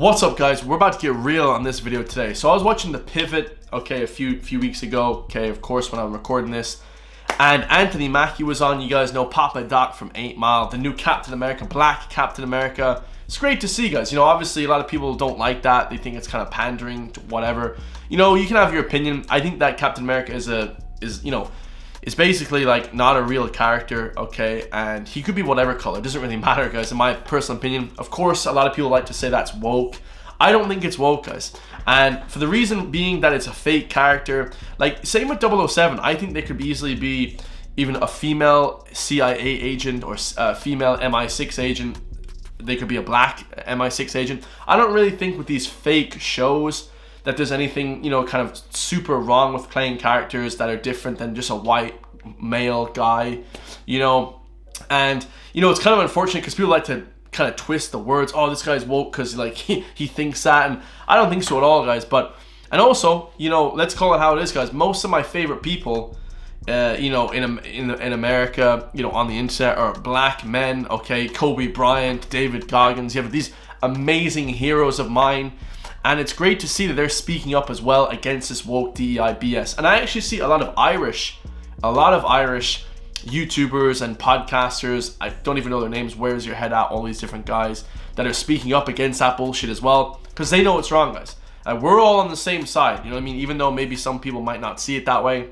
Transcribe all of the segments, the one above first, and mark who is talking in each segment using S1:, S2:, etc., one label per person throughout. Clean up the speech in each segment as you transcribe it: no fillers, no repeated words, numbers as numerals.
S1: What's up, guys? We're about to get real on this video today. So I was watching The Pivot, okay, a few weeks ago, okay, of course, when I'm recording this, and Anthony Mackie was on. You guys know Papa Doc from 8 Mile, the new Captain America, Black Captain America. It's great to see, guys. You know, obviously a lot of people don't like that. They think it's kind of pandering to whatever. You know, you can have your opinion. I think that Captain America is basically like not a real character, okay, and he could be whatever color. It doesn't really matter, guys, in my personal opinion. Of course, a lot of people like to say that's woke. I don't think it's woke, guys, and for the reason being that it's a fake character. Like, same with 007. I think they could easily be even a female CIA agent or a female MI6 agent. They could be a black MI6 agent. I don't really think with these fake shows that there's anything, you know, kind of super wrong with playing characters that are different than just a white male guy, you know. And, you know, it's kind of unfortunate because people like to kind of twist the words. Oh, this guy's woke because, like, he thinks that. And I don't think so at all, guys. But, and also, you know, let's call it how it is, guys. Most of my favorite people, you know, in America, you know, on the internet are black men, okay? Kobe Bryant, David Goggins. You have these amazing heroes of mine. And it's great to see that they're speaking up as well against this woke DEI BS. And I actually see a lot of Irish YouTubers and podcasters, I don't even know their names, Where's Your Head At, all these different guys that are speaking up against that bullshit as well, because they know it's wrong, guys. We're all on the same side, you know what I mean? Even though maybe some people might not see it that way,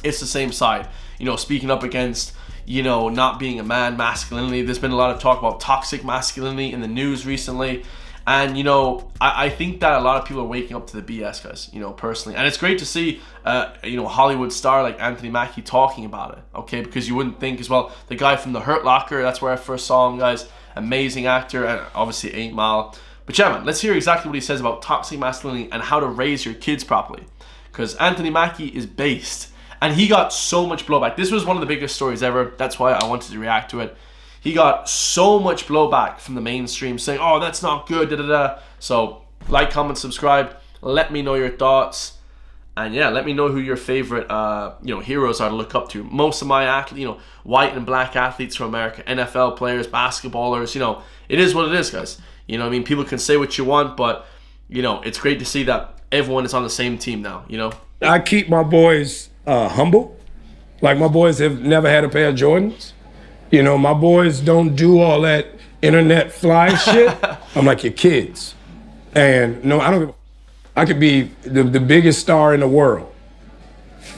S1: it's the same side. You know, speaking up against, you know, not being a man, masculinity. There's been a lot of talk about toxic masculinity in the news recently. And, you know, I think that a lot of people are waking up to the BS, guys, you know, personally. And it's great to see, you know, Hollywood star like Anthony Mackie talking about it, okay? Because you wouldn't think as well, the guy from The Hurt Locker, that's where I first saw him, guys. Amazing actor, and obviously 8 Mile. But yeah, man, let's hear exactly what he says about toxic masculinity and how to raise your kids properly. Because Anthony Mackie is based, and he got so much blowback. This was one of the biggest stories ever. That's why I wanted to react to it. He got so much blowback from the mainstream saying, oh, that's not good, da-da-da. So, like, comment, subscribe. Let me know your thoughts. And yeah, let me know who your favorite, you know, heroes are to look up to. Most of my athletes, you know, white and black athletes from America, NFL players, basketballers, you know, it is what it is, guys. You know what I mean? People can say what you want, but, you know, it's great to see that everyone is on the same team now, you know?
S2: I keep my boys humble. Like, my boys have never had a pair of Jordans. You know, my boys don't do all that internet fly shit. I'm like, your kids. And no, I don't. I could be the biggest star in the world.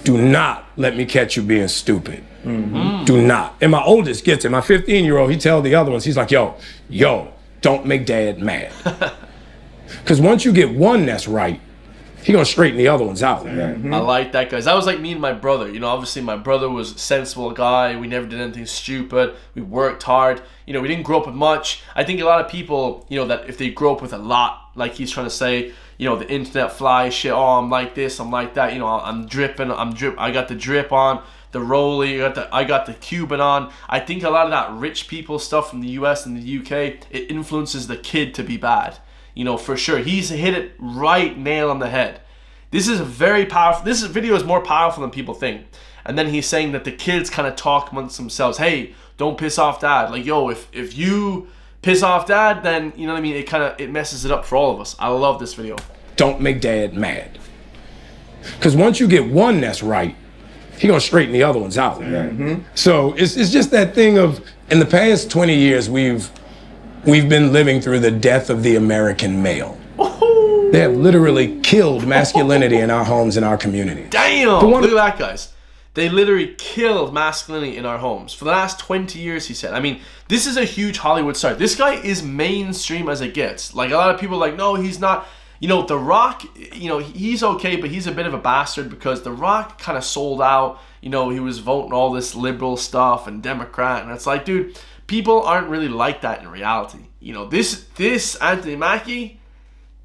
S2: Do not let me catch you being stupid. Mm-hmm. Do not. And my oldest gets it. My 15-year-old, he tells the other ones, he's like, yo, don't make dad mad. Because once you get one that's right, he gonna straighten the other ones out.
S1: Mm-hmm. I like that, guys. That was like me and my brother. You know, obviously my brother was a sensible guy. We never did anything stupid. We worked hard. You know, we didn't grow up with much. I think a lot of people, you know, that if they grow up with a lot, like he's trying to say, you know, the internet fly shit. Oh, I'm like this, I'm like that. You know, I'm dripping. I got the drip on, the rollie. I got the Cuban on. I think a lot of that rich people stuff from the US and the UK, it influences the kid to be bad. You know, for sure. He's hit it right nail on the head. This is a very powerful, this video is more powerful than people think. And then he's saying that the kids kind of talk amongst themselves. Hey, don't piss off dad. Like, yo, if you piss off dad, then, you know what I mean? It messes it up for all of us. I love this video.
S2: Don't make dad mad. Because once you get one that's right, he gonna straighten the other ones out. Mm-hmm. So it's just that thing of, in the past 20 years, we've been living through the death of the American male. Ooh. They have literally killed masculinity in our homes and our communities.
S1: Damn! Look at that, guys. They literally killed masculinity in our homes. For the last 20 years, he said. I mean, this is a huge Hollywood star. This guy is mainstream as it gets. Like, a lot of people are like, no, he's not. You know, The Rock, you know, he's okay, but he's a bit of a bastard because The Rock kind of sold out. You know, he was voting all this liberal stuff and Democrat. And it's like, dude, people aren't really like that in reality. You know, this Anthony Mackie,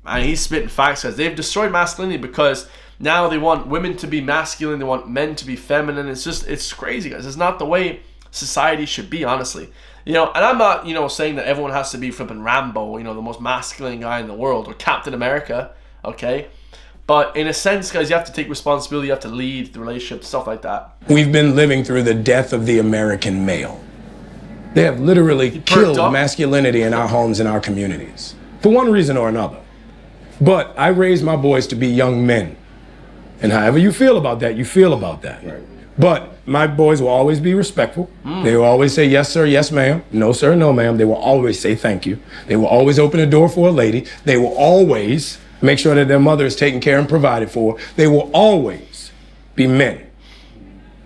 S1: man, he's spitting facts, guys. They've destroyed masculinity because now they want women to be masculine, they want men to be feminine. It's crazy, guys. It's not the way society should be, honestly. You know, and I'm not, you know, saying that everyone has to be flipping Rambo, you know, the most masculine guy in the world, or Captain America, okay? But in a sense, guys, you have to take responsibility, you have to lead the relationship, stuff like that.
S2: We've been living through the death of the American male. They have literally killed masculinity in our homes and our communities. for one reason or another. But I raised my boys to be young men. And however you feel about that, you feel about that. Right. But my boys will always be respectful. They will always say, yes, sir, yes, ma'am. No, sir, no, ma'am. They will always say thank you. They will always open the door for a lady. They will always make sure that their mother is taken care and provided for. They will always be men.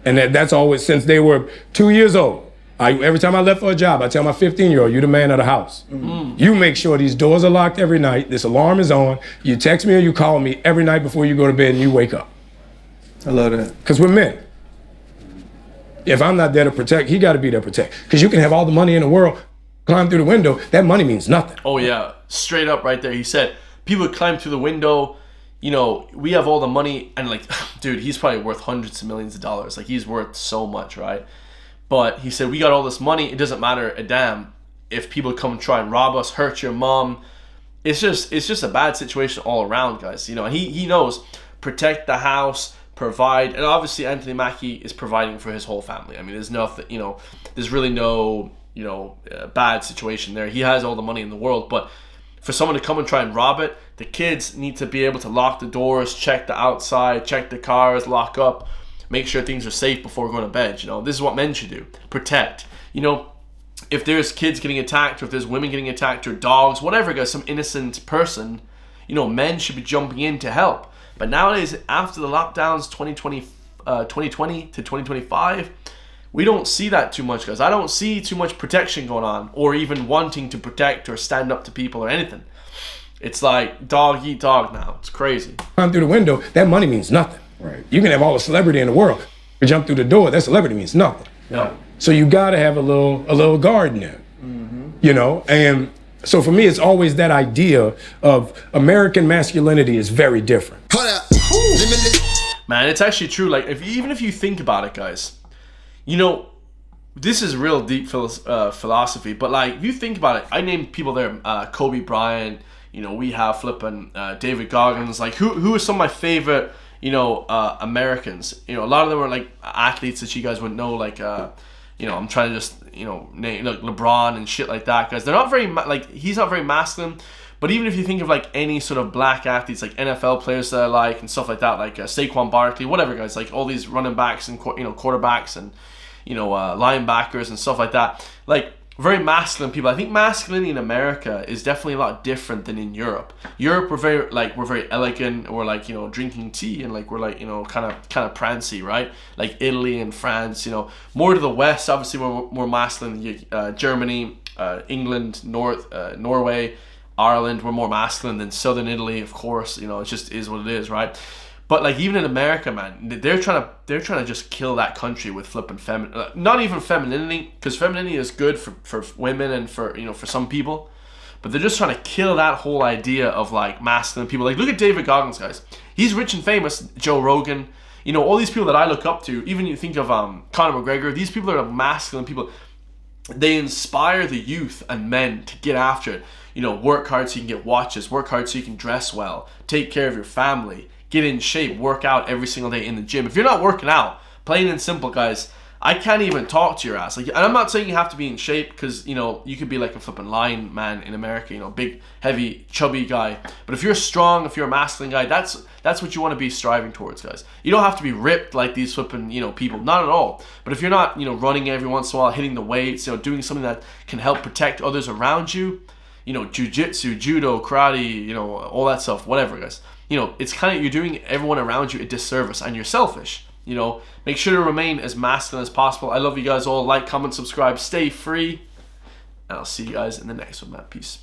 S2: And that's always since they were 2 years old. Every time I left for a job, I tell my 15-year-old, you're the man of the house. You make sure these doors are locked every night, this alarm is on, you text me or you call me every night before you go to bed and you wake up.
S3: I love that.
S2: Because we're men. If I'm not there to protect, he got to be there to protect. Because you can have all the money in the world, climb through the window, that money means nothing.
S1: Oh yeah, straight up right there. He said, people would climb through the window, you know, we have all the money, and like, dude, he's probably worth hundreds of millions of dollars. Like, he's worth so much, right? But he said, we got all this money, it doesn't matter a damn if people come and try and rob us, hurt your mom. It's just a bad situation all around, guys. You know, and he knows, protect the house, provide, and obviously Anthony Mackie is providing for his whole family. I mean, there's nothing, you know, there's really no, you know, bad situation there. He has all the money in the world, but for someone to come and try and rob it, the kids need to be able to lock the doors, check the outside, check the cars, lock up, make sure things are safe before going to bed. You know, this is what men should do. Protect. You know, if there's kids getting attacked, or if there's women getting attacked, or dogs, whatever, guys, some innocent person, you know, men should be jumping in to help. But nowadays, after the lockdowns 2020 to 2025, we don't see that too much, guys. I don't see too much protection going on, or even wanting to protect or stand up to people or anything. It's like dog eat dog now. It's crazy.
S2: Climb through the window, that money means nothing. Right. You can have all the celebrity in the world. You jump through the door, that celebrity means nothing.
S1: No.
S2: So you got to have a little guard in there. You know, and so for me, it's always that idea of American masculinity is very different.
S1: Man, it's actually true. Like, even if you think about it, guys, you know, this is real deep philosophy. But like, if you think about it, I named people there, Kobe Bryant. You know, we have flipping David Goggins. Like, who are some of my favorite, you know, Americans? You know, a lot of them are like athletes that you guys wouldn't know. Like, you know, I'm trying to just, you know, name like LeBron and shit like that, guys. They're not very like, he's not very masculine. But even if you think of like any sort of black athletes, like NFL players that I like and stuff like that, like Saquon Barkley, whatever, guys, like all these running backs and, you know, quarterbacks and, you know, linebackers and stuff like that, like very masculine people. I think masculinity in America is definitely a lot different than in Europe. Europe, we're very elegant. We're like, you know, drinking tea, and like we're like, you know, kind of prancy, right? Like Italy and France, you know, more to the west. Obviously, we're more masculine. Germany, England, Norway, Ireland, we're more masculine than Southern Italy, of course. You know, it just is what it is, right? But like, even in America, man, they're trying to just kill that country with flipping not even femininity, because femininity is good for women and for, you know, for some people, but they're just trying to kill that whole idea of like masculine people. Like, look at David Goggins, guys. He's rich and famous. Joe Rogan, you know, all these people that I look up to. Even you think of Conor McGregor. These people are masculine people. They inspire the youth and men to get after it. You know, work hard so you can get watches, work hard so you can dress well, take care of your family, get in shape, work out every single day in the gym. If you're not working out, plain and simple, guys, I can't even talk to your ass. Like, and I'm not saying you have to be in shape, because, you know, you could be like a flipping lion man in America, you know, big, heavy, chubby guy. But if you're strong, if you're a masculine guy, that's what you want to be striving towards, guys. You don't have to be ripped like these flipping, you know, people, not at all. But if you're not, you know, running every once in a while, hitting the weights, you know, doing something that can help protect others around you, you know, jiu-jitsu, judo, karate, you know, all that stuff, whatever, guys. You know, it's kind of, you're doing everyone around you a disservice, and you're selfish. You know, make sure to remain as masculine as possible. I love you guys all. Like, comment, subscribe, stay free. And I'll see you guys in the next one, man. Peace.